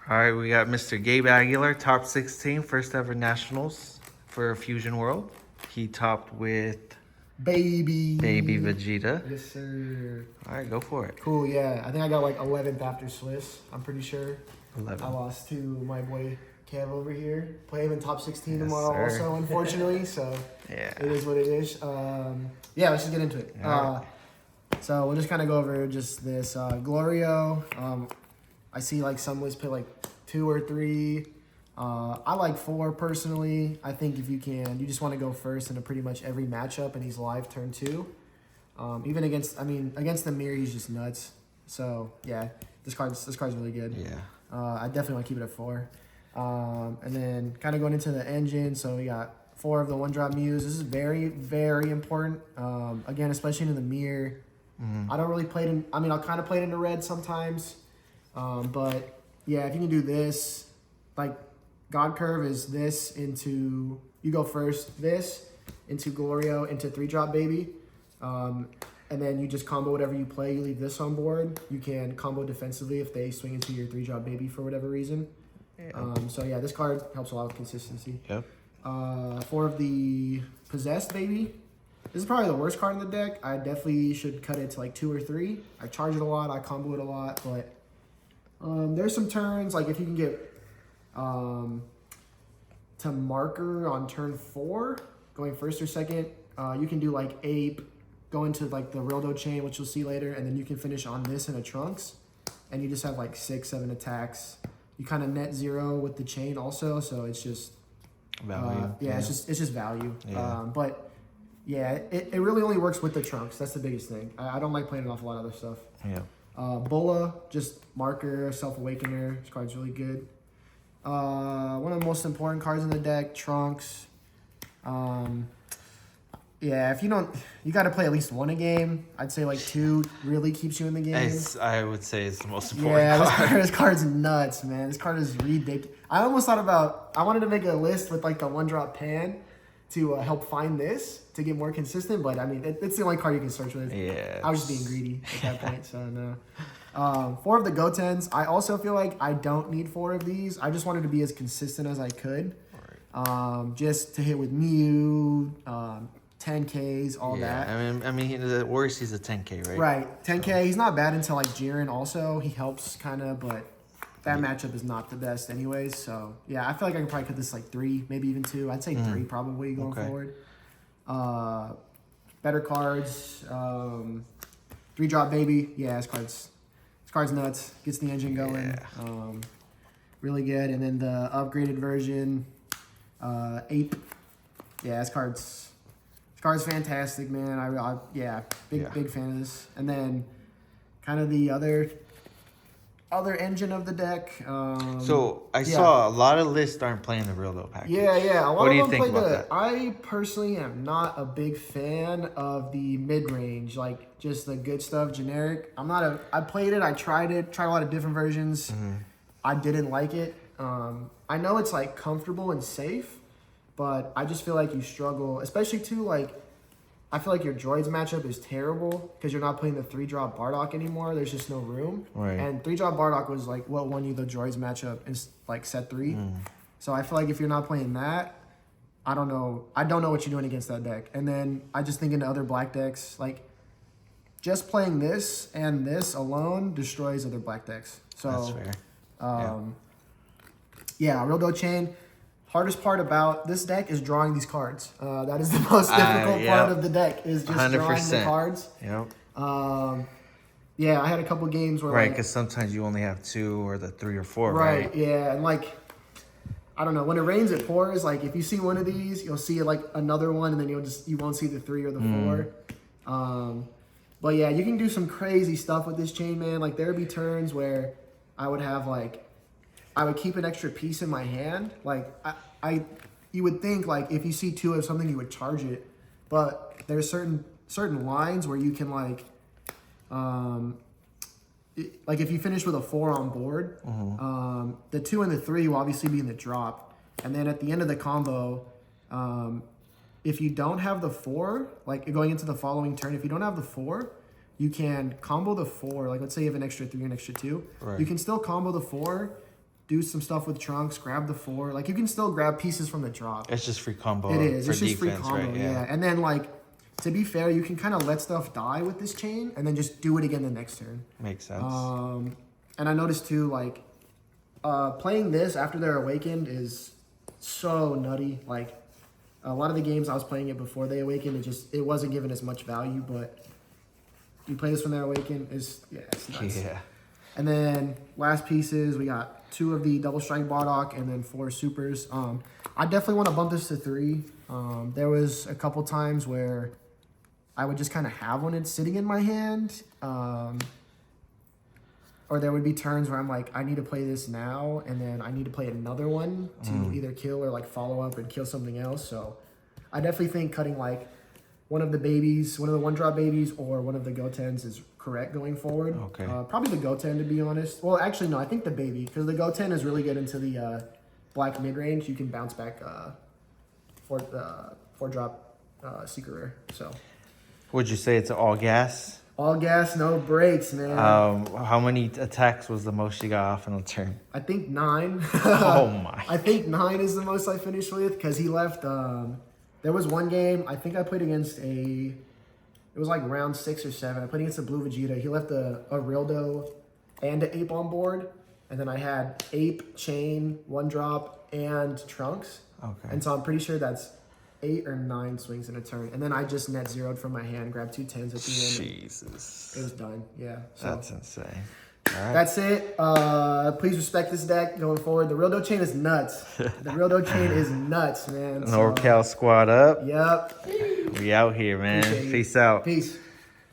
All right, we got Mr. Gabe Aguilar, top 16, first ever nationals for Fusion World. He topped with Baby Vegeta. Yes, sir. All right, go for it. Cool, yeah. I think I got like 11th after Swiss. I'm pretty sure. 11. I lost to my boy Kev over here. Play him in top 16 tomorrow sir. also, unfortunately. So Yeah. it is what it is. Yeah, let's just get into it. So we'll just kind of go over just this Glorio. I see like some lists put like 2 or 3. I like 4 personally. I think if you can, you just want to go first in a pretty much every matchup, and he's live turn 2. Even against the mirror, he's just nuts. So yeah, this card's really good. Yeah. I definitely want to keep it at 4. And then kind of going into the engine, so we got 4 of the 1-drop Mews. This is very, very important. Again, especially in the mirror. I don't really play it in, I'll kind of play it in the red sometimes. But yeah, if you can do this, like God Curve is this into, you go first, this into Glorio, into 3-drop Baby. And then you just combo whatever you play. You leave this on board. You can combo defensively if they swing into your 3-drop Baby for whatever reason. Yeah. So yeah, this card helps a lot with consistency. Yep. 4 of the Possessed Baby. This is probably the worst card in the deck. I definitely should cut it to like 2 or 3. I charge it a lot. I combo it a lot. But there's some turns, like if you can get to Marker on turn 4, going first or second, you can do like Ape, go into like the Rildo chain, which you'll see later, and then you can finish on this in a Trunks, and you just have like 6, 7 attacks. You kind of net 0 with the chain also, so it's just Value. it's just value. Yeah. But yeah, it really only works with the Trunks. That's the biggest thing. I don't like playing it off a lot of other stuff. Yeah. Bola, just Marker, Self Awakener. This card's really good. One of the most important cards in the deck, Trunks. Yeah, if you don't, you got to play at least 1 a game. I'd say like 2 really keeps you in the game. I would say it's the most important Yeah, card. this card's nuts, man. This card is ridiculous. I almost thought about, I wanted to make a list with like the 1-drop Pan to help find this to get more consistent, but I mean, it's the only card you can search with. Yeah. I was just being greedy at that point, so no. 4 of the Gotens. I also feel like I don't need 4 of these. I just wanted to be as consistent as I could. Just to hit with Mew, 10Ks, all that. I mean, the worst he's a 10K, right? Right, 10K. He's not bad until like Jiren also. He helps kind of, but that matchup is not the best anyways. So yeah, I feel like I can probably cut this like 3, maybe even 2. I'd say 3 probably going forward. Better cards. 3-drop Baby. Yeah, this card's nuts. Gets the engine going. Yeah. Really good. And then the upgraded version, Ape. Yeah, this card's fantastic, man. Big fan of this. And then kind of the other engine of the deck. So I saw a lot of lists aren't playing the real though package. Yeah. What do you think about that? I personally am not a big fan of the mid-range, like just the good stuff, generic. I played it, I tried a lot of different versions. I didn't like it. I know it's like comfortable and safe, but I just feel like you struggle, especially too, like, I feel like your droids matchup is terrible because you're not playing the 3-drop Bardock anymore. There's just no room. Right. And 3-drop Bardock was like what won you the droids matchup is like set 3. So I feel like if you're not playing that, I don't know what you're doing against that deck. And then I just think into other black decks, like just playing this and this alone destroys other black decks. So That's fair. yeah, Rildo chain. Hardest part about this deck is drawing these cards. That is the most difficult part of the deck, is just 100%. Drawing the cards. Yep. Yeah, I had a couple games where Right, because sometimes you only have 2 or the 3 or 4, right? Yeah, and like, I don't know, when it rains it pours. Like if you see one of these, you'll see like another one, and then you won't see the 3 or the 4. But yeah, you can do some crazy stuff with this chain, man. Like there would be turns where I would have like, I would keep an extra piece in my hand. Like you would think like if you see 2 of something, you would charge it, but there's certain lines where you can like if you finish with a 4 on board, the 2 and the 3 will obviously be in the drop, and then at the end of the combo, if you don't have the 4, like going into the following turn, if you don't have the 4, you can combo the 4. Like let's say you have an extra 3 and extra 2, you can still combo the 4. do some stuff with Trunks, grab the 4. Like, you can still grab pieces from the drop. It's just free combo. It is. For It's just defense, free combo, right? yeah. And then, like, to be fair, you can kind of let stuff die with this chain and then just do it again the next turn. Makes sense. And I noticed, too, like, playing this after they're awakened is so nutty. Like, a lot of the games I was playing it before they awakened, it wasn't given as much value, but you play this when they're awakened, it's nuts. Yeah. And then last pieces, we got 2 of the Double Strike Bardock and then 4 supers. I definitely want to bump this to 3. There was a couple times where I would just kind of have one sitting in my hand. Or there would be turns where I'm like, I need to play this now, and then I need to play another one to either kill or like follow up and kill something else. So I definitely think cutting like one of the babies, one of the 1-drop babies, or one of the Gotens is correct going forward. Okay. Probably the Goten, to be honest. Well, actually, no, I think the baby, because the Goten is really good into the black mid-range. You can bounce back 4-drop secret rare. So Would you say it's all gas? all gas, no brakes, man. How many attacks was the most you got off in a turn? I think 9. Oh my. I think 9 is the most I finished with, because he left. There was one game, I think I played against it was like round 6 or 7. I played against a Blue Vegeta. He left a Rildo and an Ape on board. And then I had Ape, Chain, 1-drop, and Trunks. Okay. And so I'm pretty sure that's 8 or 9 swings in a turn. And then I just net zeroed from my hand, grabbed 2 10s at the end. Jesus. It was done. Yeah. So That's insane. All right. that's it. Please respect this deck going forward. The Rildo chain is nuts. The Rildo chain is nuts, man. So, NorCal squad up. yep. We out here, man. Appreciate you. Peace out. Peace.